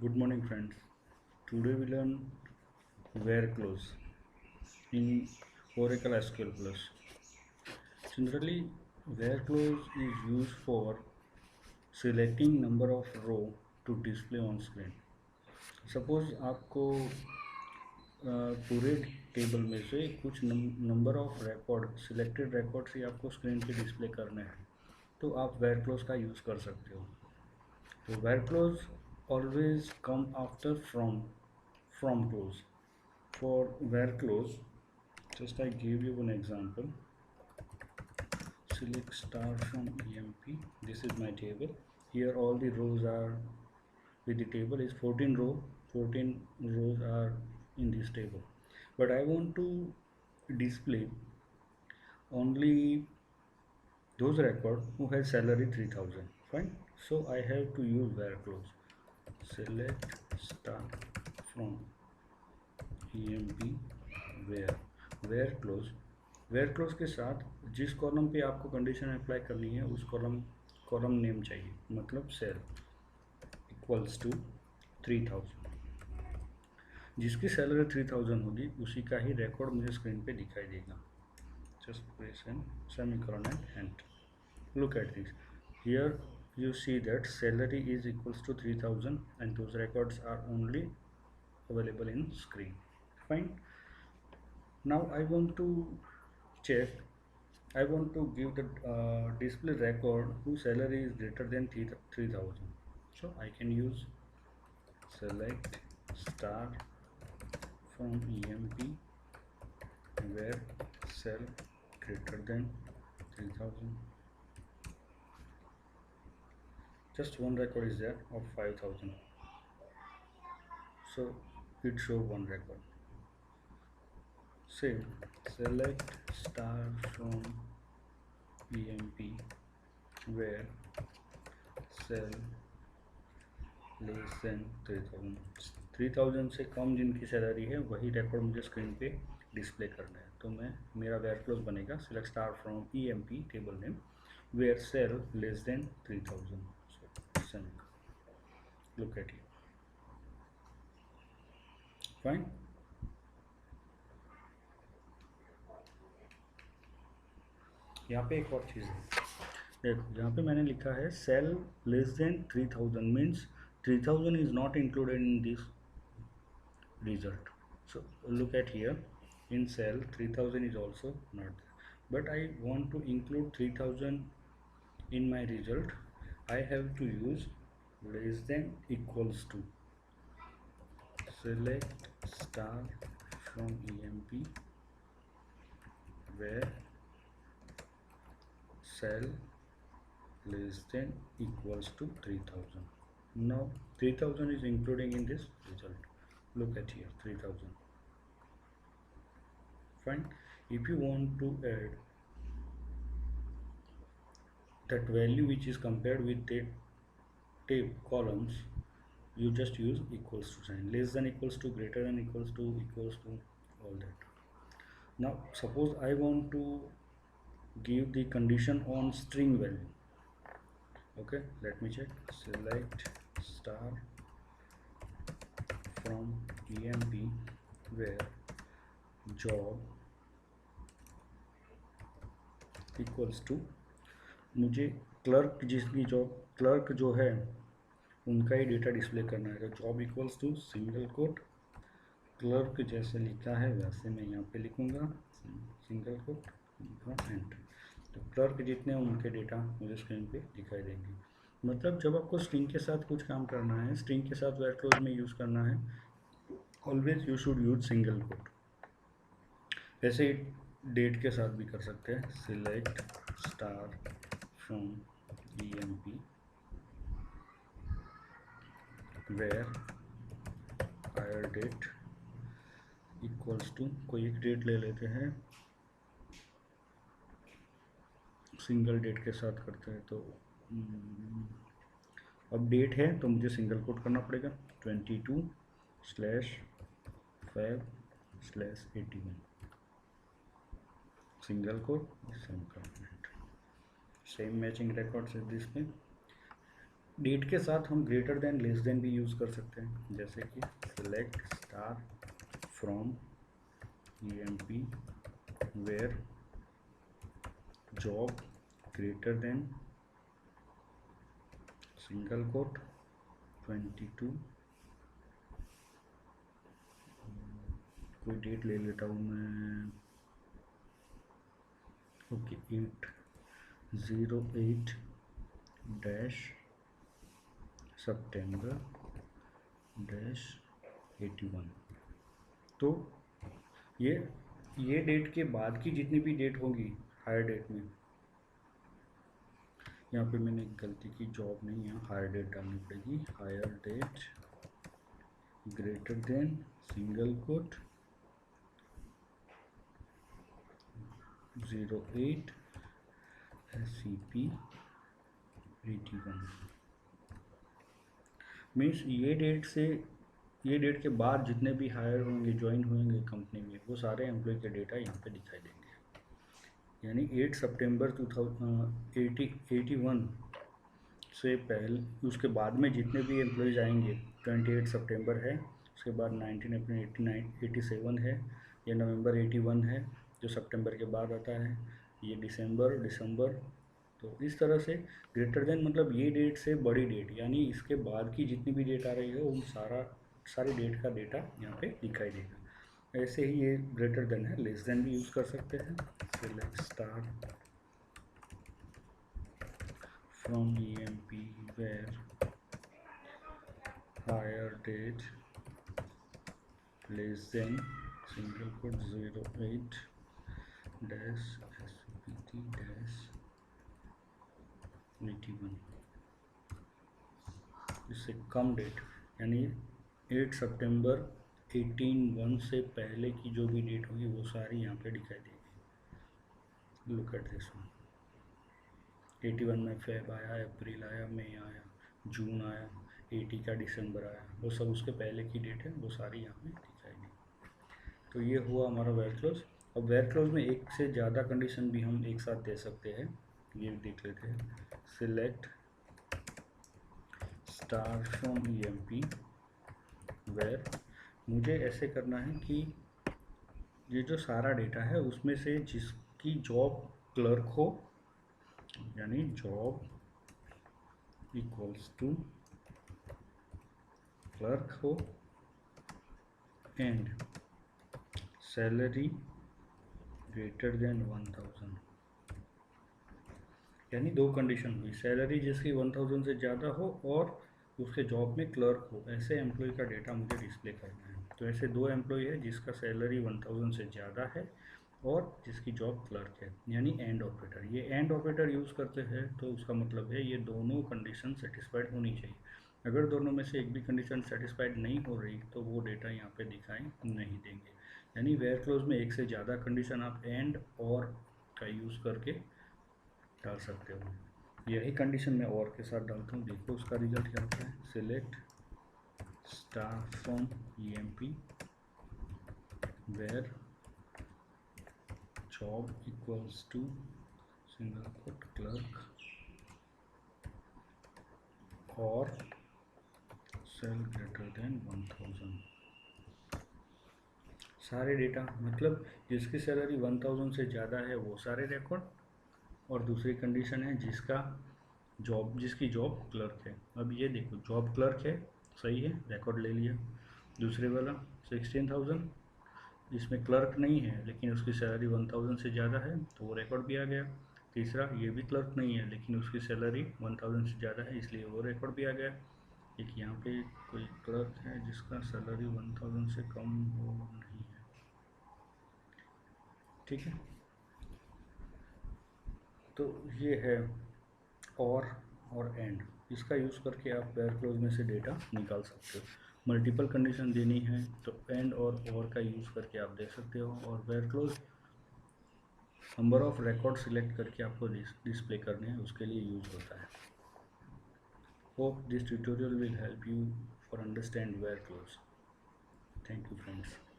Good morning, friends. Today we learn where clause in Oracle SQL Plus. Generally, where clause is used for selecting number of row to display on screen. Suppose आपको पूरे table में से कुछ number of record selected records ही आपको screen पे display करने हैं, तो आप where clause का यूज़ कर सकते हो. So where clause always come after from clause. For where clause, just I give you one example. Select star from EMP. This is my table. Here all the rows are with the table is 14 row. 14 rows are in this table. But I want to display only those record who has salary 3000. Fine. So I have to use where clause. Select star from EMP where close के साथ जिस column पे आपको condition apply करनी है उस column name चाहिए, मतलब सेल इक्वल्स टू 3000. जिसकी सैलरी 3000 होगी उसी का ही रिकॉर्ड मुझे स्क्रीन पे दिखाई देगा. Just press an semicolon and look at this. Here you see that salary is equals to 3000 and those records are only available in screen. Fine. Now I want to check. I want to give the display record whose salary is greater than 3000. So I can use select star from EMP where cell greater than 3000. Just one record is there of 5000. So it show one record. Say select star from EMP where cell less than 3000 से कम जिनकी salary है वही record मुझे screen पे display करना है. तो मेरा वेयर क्लोज बनेगा select star from EMP table name where sal less than 3000. So look at you. Fine. यहाँ पे एक और चीज़ है. देखो यहाँ पे मैंने लिखा है sal less than 3000 means 3000 is not included in this result. So look at here, in cell 3000 is also not there, but I want to include 3000 in my result. I have to use less than equals to. Select star from EMP where cell less than equals to 3000. Now 3000 is including in this result. Look at here 3000. Fine. If you want to add that value which is compared with the tape columns, you just use equals to sign. Less than equals to, greater than equals to, all that. Now suppose I want to give the condition on string value. Okay, let me check. Select star from EMP where job equals to, मुझे clerk जिसकी job clerk जो है उनका ही data display करना है. तो job equals to single quote clerk जैसे लिखा है वैसे मैं यहाँ पे लिखूँगा सिंगल कोट एंड. तो क्लर्क जितने हैं उनके डेटा मुझे स्क्रीन पे दिखाई देंगे. मतलब जब आपको स्ट्रिंग के साथ कुछ काम करना है, स्ट्रिंग के साथ वेयर क्लोज में यूज़ करना है, always you should use single quote. वैसे डेट के साथ भी कर सकते हैं. Select star from EMP where hire date equals to, कोई एक डेट ले लेते हैं, सिंगल डेट के साथ करते हैं. तो अब डेट है तो मुझे सिंगल कोट करना पड़ेगा 22/5/81 single quote same comment. Same matching records है दिस में. डेट के साथ हम ग्रेटर देन लेस देन भी यूज़ कर सकते हैं, जैसे कि select star from EMP where job greater than single quote 22, कोई डेट ले लेता हूँ मैं, ओके 808 डैश सितंबर डैश 81। तो ये डेट के बाद की जितनी भी डेट होगी हायर डेट में, यहाँ पे मैंने एक गलती की, जॉब नहीं, यहाँ हायर डेट डालनी पड़ेगी, hire date greater than single quote 08 SCP 81। Means ये डेट के बाद जितने भी हायर होंगे, ज्वाइन होंगे कंपनी में, वो सारे एम्प्लॉय के डेटा यहाँ पे दिखाई देंगे। यानी 8 सितंबर 2081 से पहले, उसके बाद में जितने भी एम्प्लॉयज़ आएंगे, 28 सितंबर है, उसके बाद 19 अप्रैल 87 है, ये नवंबर 81 है जो सितंबर के बाद आता है, ये दिसंबर। तो इस तरह से ग्रेटर देन मतलब ये डेट से बड़ी डेट, यानी इसके बाद की जितनी भी डेट आ रही है उन सारी डेट का डेटा यहाँ पे दिखाई देगा। ऐसे ही ये ग्रेटर देन है, लेस देन भी यूज़ कर सकते हैं। Select star from EMP where hire date less than single quote 08 dash SPT dash 81। इससे कम डेट, यानी 8 सितंबर 18 से पहले की जो भी डेट होगी वो सारी यहाँ पे दिखाई देगी। लुक एट दिस वन, 81 में फेब आया, अप्रैल आया, मई आया, जून आया, 80 का दिसंबर आया, वो सब उसके पहले की डेट है, वो सारी यहाँ पे दिखाई देगी। तो ये हुआ हमारा वेयर क्लोज। अब वेयर क्लोज में एक से ज़्यादा कंडीशन भी हम एक साथ दे सकते हैं, ये देख लेते हैं। Select star from EMP where, मुझे ऐसे करना है कि ये जो सारा डेटा है उसमें से जिसकी जॉब क्लर्क हो, यानी जॉब इक्वल्स टू क्लर्क हो एंड सैलरी ग्रेटर देन 1000, यानी दो कंडीशन हुई, सैलरी जिसकी 1000 से ज़्यादा हो और उसके जॉब में क्लर्क हो, ऐसे एम्प्लॉय का डेटा मुझे डिस्प्ले करना है। तो ऐसे दो एम्प्लॉय है जिसका सैलरी 1000 से ज़्यादा है और जिसकी जॉब क्लर्क है, यानी एंड ऑपरेटर। ये एंड ऑपरेटर यूज़ करते हैं तो उसका मतलब है ये दोनों कंडीशन सेटिस्फाइड होनी चाहिए। अगर दोनों में से एक भी कंडीशन सेटिस्फाइड नहीं हो रही तो वो डेटा यहाँ पे दिखाई नहीं देंगे। यानी वेयर क्लोज में एक से ज़्यादा कंडीशन आप एंड और का यूज़ करके डाल सकते हो। यही कंडीशन मैं और के साथ डालता हूँ, देखो उसका रिजल्ट क्या होता है। Select star from EMP where job equals to single quote clerk और सेल ग्रेटर देन 1000। सारे डेटा मतलब जिसकी सैलरी 1000 से ज़्यादा है वो सारे रिकॉर्ड, और दूसरी कंडीशन है जिसकी जॉब क्लर्क है। अब ये देखो जॉब क्लर्क है, सही है, रिकॉर्ड ले लिया। दूसरे वाला 16000, जिसमें क्लर्क नहीं है लेकिन उसकी सैलरी 1000 से ज़्यादा है तो वो रिकॉर्ड भी आ गया। तीसरा ये भी क्लर्क नहीं है लेकिन उसकी सैलरी 1000 से ज़्यादा है इसलिए वो रिकॉर्ड भी आ गया। एक यहाँ पे कोई क्लर्क है जिसका सैलरी 1000 से कम हो नहीं है, ठीक है। तो ये है और एंड, इसका यूज़ करके आप वेयर क्लोज में से डेटा निकाल सकते हो। मल्टीपल कंडीशन देनी है तो एंड और का यूज़ करके आप दे सकते हो, और where clause number of record select करके आपको डिस्प्ले करने हैं उसके लिए यूज़ होता है। Hope this tutorial will help you for understand where close. Thank you friends.